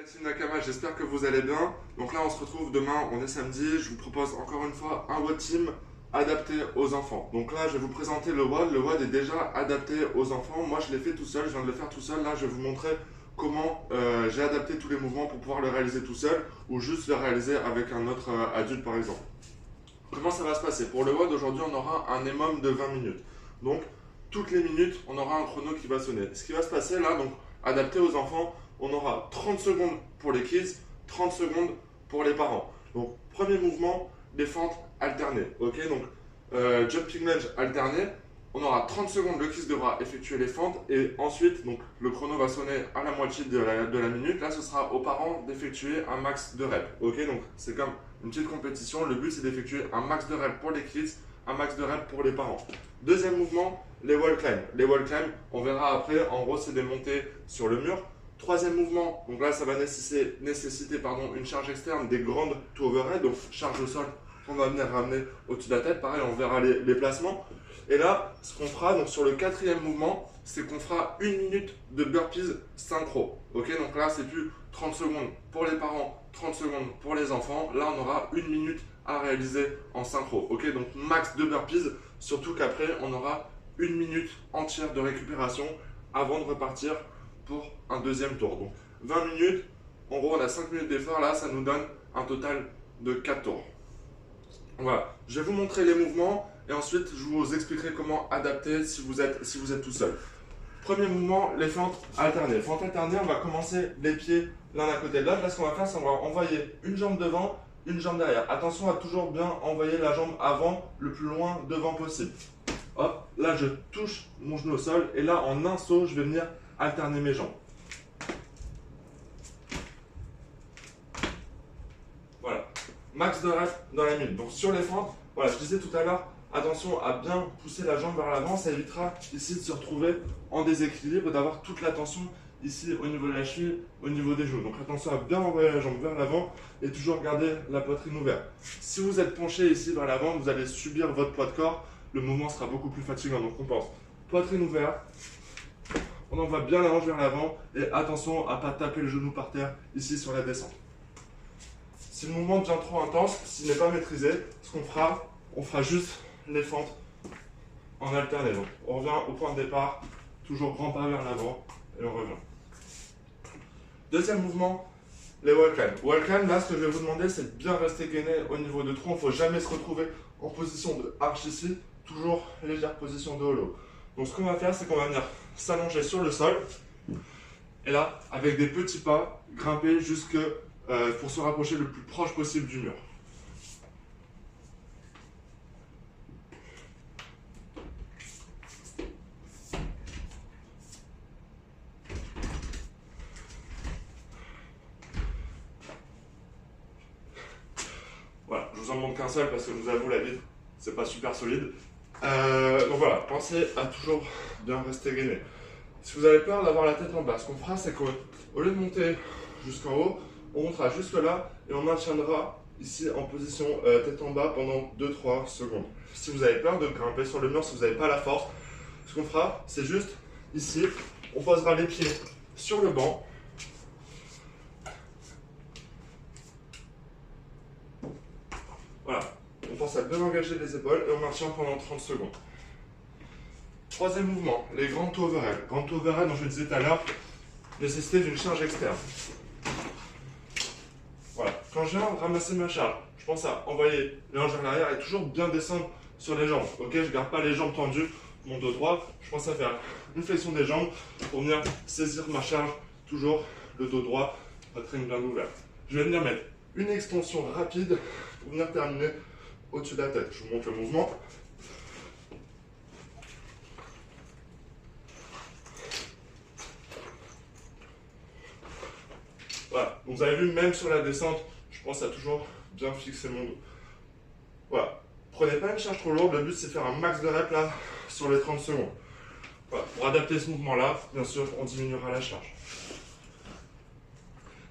Team Nakama, j'espère que vous allez bien. Donc là, on se retrouve demain, on est samedi. Je vous propose encore une fois un WOD Team adapté aux enfants. Donc là, je vais vous présenter le WOD. Le WOD est déjà adapté aux enfants. Moi, je l'ai fait tout seul, je viens de le faire tout seul. Là, je vais vous montrer comment j'ai adapté tous les mouvements pour pouvoir le réaliser tout seul ou juste le réaliser avec un autre adulte, par exemple. Comment ça va se passer? Pour le WOD, aujourd'hui, on aura un EMOM de 20 minutes. Donc, toutes les minutes, on aura un chrono qui va sonner. Ce qui va se passer là, donc, adapté aux enfants, on aura 30 secondes pour les kids, 30 secondes pour les parents. Donc, premier mouvement, les fentes alternées. Ok, donc, jumping lunge alterné. On aura 30 secondes, le kids devra effectuer les fentes et ensuite, donc, le chrono va sonner à la moitié de la minute. Là, ce sera aux parents d'effectuer un max de reps. Ok, donc, c'est comme une petite compétition. Le but, c'est d'effectuer un max de reps pour les kids, un max de reps pour les parents. Deuxième mouvement, les wall climb. Les wall climb, on verra après, en gros, c'est des montées sur le mur. Troisième mouvement, donc là, ça va nécessiter une charge externe, des grandes to overhead, donc charge au sol, on va venir ramener au-dessus de la tête. Pareil, on verra les placements. Et là, ce qu'on fera, donc sur le quatrième mouvement, c'est qu'on fera 1 minute de burpees synchro. Ok, donc là, c'est plus 30 secondes pour les parents, 30 secondes pour les enfants. Là, on aura 1 minute à réaliser en synchro. Ok, donc max de burpees, surtout qu'après, on aura 1 minute entière de récupération avant de repartir pour un deuxième tour. Donc 20 minutes, en gros, on a 5 minutes d'effort. Là, ça nous donne un total de 4 tours. Voilà, je vais vous montrer les mouvements et ensuite je vous expliquerai comment adapter si vous êtes tout seul. Premier mouvement, les fentes alternées. Fentes alternées, on va commencer les pieds l'un à côté de l'autre. Là, ce qu'on va faire, c'est qu'on va envoyer une jambe devant, une jambe derrière. Attention à toujours bien envoyer la jambe avant, le plus loin devant possible. Hop, là, je touche mon genou au sol et là, en un saut, je vais venir alterner mes jambes. Voilà, max de reps dans la minute. Donc sur les fentes, voilà, je disais tout à l'heure, attention à bien pousser la jambe vers l'avant, ça évitera ici de se retrouver en déséquilibre, d'avoir toute la tension ici au niveau de la cheville, au niveau des genoux. Donc attention à bien envoyer la jambe vers l'avant et toujours garder la poitrine ouverte. Si vous êtes penché ici vers l'avant, vous allez subir votre poids de corps, le mouvement sera beaucoup plus fatigant. Donc on pense poitrine ouverte, on envoie bien la hanche vers l'avant et attention à ne pas taper le genou par terre ici sur la descente. Si le mouvement devient trop intense, s'il n'est pas maîtrisé, ce qu'on fera, on fera juste les fentes en alterné. Donc on revient au point de départ, toujours grand pas vers l'avant et on revient. Deuxième mouvement, les wall climb. Wall climb, là ce que je vais vous demander, c'est de bien rester gainé au niveau de tronc. Il ne faut jamais se retrouver en position de arche ici, toujours légère position de hollow. Donc ce qu'on va faire, c'est qu'on va venir s'allonger sur le sol et là, avec des petits pas, grimper jusque pour se rapprocher le plus proche possible du mur. Voilà, je vous en montre qu'un seul parce que je vous avoue, la vitre, c'est pas super solide. Donc voilà, pensez à toujours bien rester gainé. Si vous avez peur d'avoir la tête en bas, ce qu'on fera, c'est qu'au lieu de monter jusqu'en haut, on montera jusque là et on maintiendra ici en position tête en bas pendant 2-3 secondes. Si vous avez peur de grimper sur le mur, si vous n'avez pas la force, ce qu'on fera, c'est juste ici, on posera les pieds sur le banc. Voilà, on pense à bien engager les épaules et on maintient pendant 30 secondes. Troisième mouvement, les grands to overhead. Grand to overhead, dont je le disais tout à l'heure, nécessité d'une charge externe. Voilà, quand je viens ramasser ma charge, je pense à envoyer les hanches vers l'arrière et toujours bien descendre sur les jambes. Ok, je ne garde pas les jambes tendues, mon dos droit. Je pense à faire une flexion des jambes pour venir saisir ma charge, toujours le dos droit, poitrine bien ouverte. Je vais venir mettre une extension rapide pour venir terminer au-dessus de la tête. Je vous montre le mouvement. Voilà, donc vous avez vu, même sur la descente, je pense à toujours bien fixer mon dos. Voilà, prenez pas une charge trop lourde, le but c'est de faire un max de reps là sur les 30 secondes. Voilà, pour adapter ce mouvement là, bien sûr, on diminuera la charge.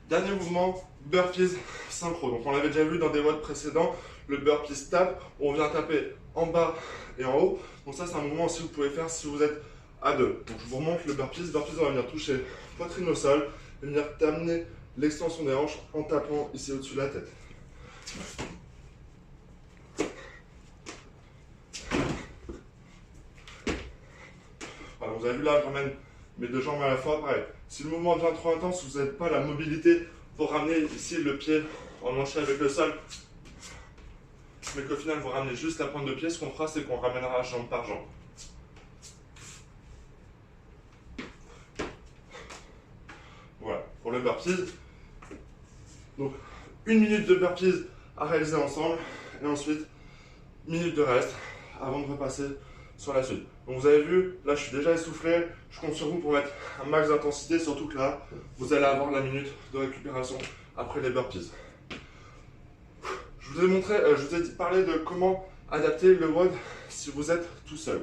Dernier mouvement, burpees synchro. Donc on l'avait déjà vu dans des WOD précédents, le burpees tap, on vient taper en bas et en haut. Donc ça c'est un mouvement aussi que vous pouvez faire si vous êtes à deux. Donc je vous remonte le burpees. Burpees, on va venir toucher poitrine au sol, venir t'amener l'extension des hanches en tapant ici au-dessus de la tête. Voilà, vous avez vu là, je ramène mes deux jambes à la fois. Pareil. Si le mouvement devient trop intense, vous n'avez pas la mobilité pour ramener ici le pied en manché avec le sol, mais qu'au final vous ramenez juste la pointe de pied, ce qu'on fera c'est qu'on ramènera jambe par jambe. Voilà, pour le burpees. Donc, 1 minute de burpees à réaliser ensemble, et ensuite, minute de reste avant de repasser sur la suite. Donc vous avez vu, là je suis déjà essoufflé, je compte sur vous pour mettre un max d'intensité, surtout que là, vous allez avoir la minute de récupération après les burpees. Je vous ai montré, je vous ai parlé de comment adapter le WOD si vous êtes tout seul.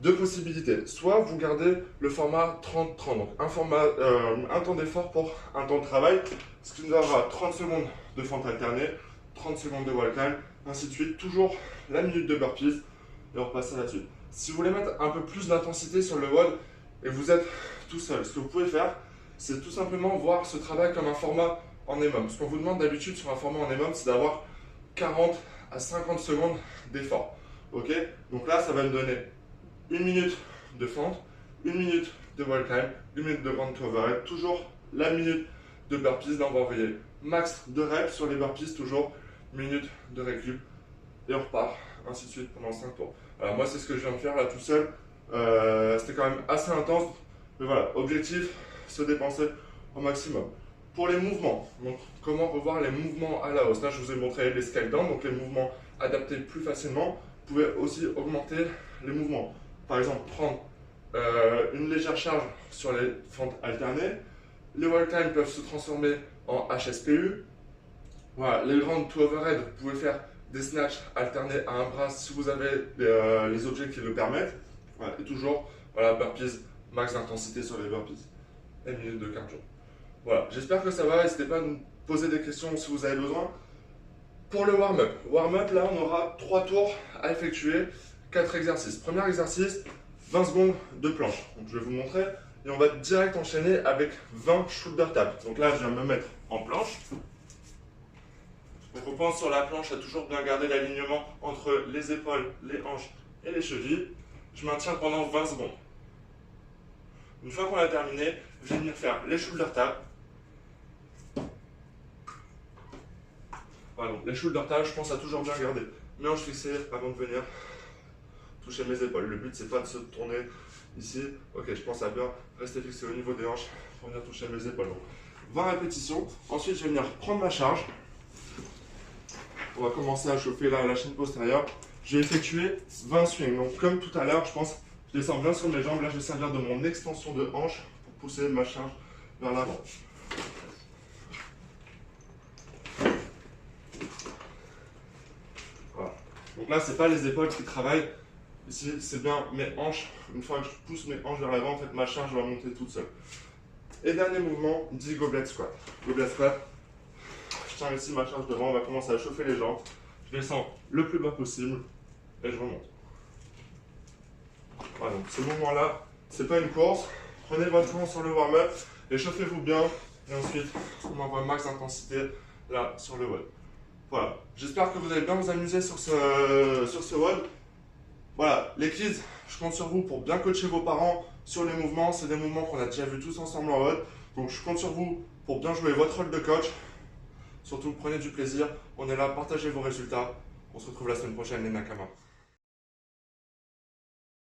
Deux possibilités, soit vous gardez le format 30-30, donc un temps d'effort pour un temps de travail, ce qui nous donnera 30 secondes de fente alternée, 30 secondes de wall climb, ainsi de suite, toujours la minute de burpees, et on repasse à la suite. Si vous voulez mettre un peu plus d'intensité sur le WOD et vous êtes tout seul, ce que vous pouvez faire, c'est tout simplement voir ce travail comme un format en EMOM. Ce qu'on vous demande d'habitude sur un format en EMOM, c'est d'avoir 40 à 50 secondes d'effort. Ok? Donc là, ça va me donner 1 minute de fente, 1 minute de wall climb, 1 minute de round to overhead, toujours la minute de burpees. Là, on va envoyer max de reps sur les burpees, toujours minute de récup, et on repart, ainsi de suite pendant 5 tours. Alors moi, c'est ce que je viens de faire là tout seul. C'était quand même assez intense, mais voilà, objectif, se dépenser au maximum. Pour les mouvements, donc comment revoir les mouvements à la hausse. Là, je vous ai montré les scale down, donc les mouvements adaptés plus facilement. Vous pouvez aussi augmenter les mouvements. Par exemple, prendre une légère charge sur les fentes alternées. Les wall climb peuvent se transformer en HSPU. Voilà, les round to overhead, vous pouvez faire des snatchs alternés à un bras si vous avez les objets qui le permettent. Voilà, et toujours, voilà, burpees, max d'intensité sur les burpees. Et minute de cardio. Voilà, j'espère que ça va. N'hésitez pas à nous poser des questions si vous avez besoin. Pour le warm-up, là, on aura 3 tours à effectuer, 4 exercices. Premier exercice, 20 secondes de planche. Donc, je vais vous montrer. Et on va direct enchaîner avec 20 shoulder taps. Donc là, je viens me mettre en planche. Donc on pense sur la planche à toujours bien garder l'alignement entre les épaules, les hanches et les chevilles. Je maintiens pendant 20 secondes. Une fois qu'on a terminé, je vais venir faire les shoulder taps. Voilà, donc les shoulder taps, je pense à toujours bien garder mes hanches fixées avant de venir toucher mes épaules. Le but, c'est pas de se tourner ici. Ok, je pense à bien rester fixé au niveau des hanches pour venir toucher mes épaules. Donc, 20 répétitions. Ensuite, je vais venir prendre ma charge. On va commencer à chauffer la chaîne postérieure. Je vais effectuer 20 swings. Donc comme tout à l'heure, je pense, je descends bien sur mes jambes. Là, je vais servir de mon extension de hanche pour pousser ma charge vers l'avant. Voilà. Donc là, c'est pas les épaules qui travaillent. Ici, c'est bien mes hanches. Une fois que je pousse mes hanches vers l'avant, en fait, ma charge va monter toute seule. Et dernier mouvement, 10 goblet squat. Goblet squat. Je tiens ici ma charge devant, on va commencer à chauffer les jambes. Je descends le plus bas possible et je remonte. Voilà, donc ce mouvement-là, c'est pas une course. Prenez votre temps sur le warm-up et chauffez-vous bien. Et ensuite, on envoie max d'intensité là sur le WOD. Voilà, j'espère que vous allez bien vous amuser sur ce WOD. Voilà, les kids, je compte sur vous pour bien coacher vos parents sur les mouvements. C'est des mouvements qu'on a déjà vus tous ensemble en WOD. Donc je compte sur vous pour bien jouer votre rôle de coach. Surtout, prenez du plaisir. On est là, partagez vos résultats. On se retrouve la semaine prochaine, les Nakamas.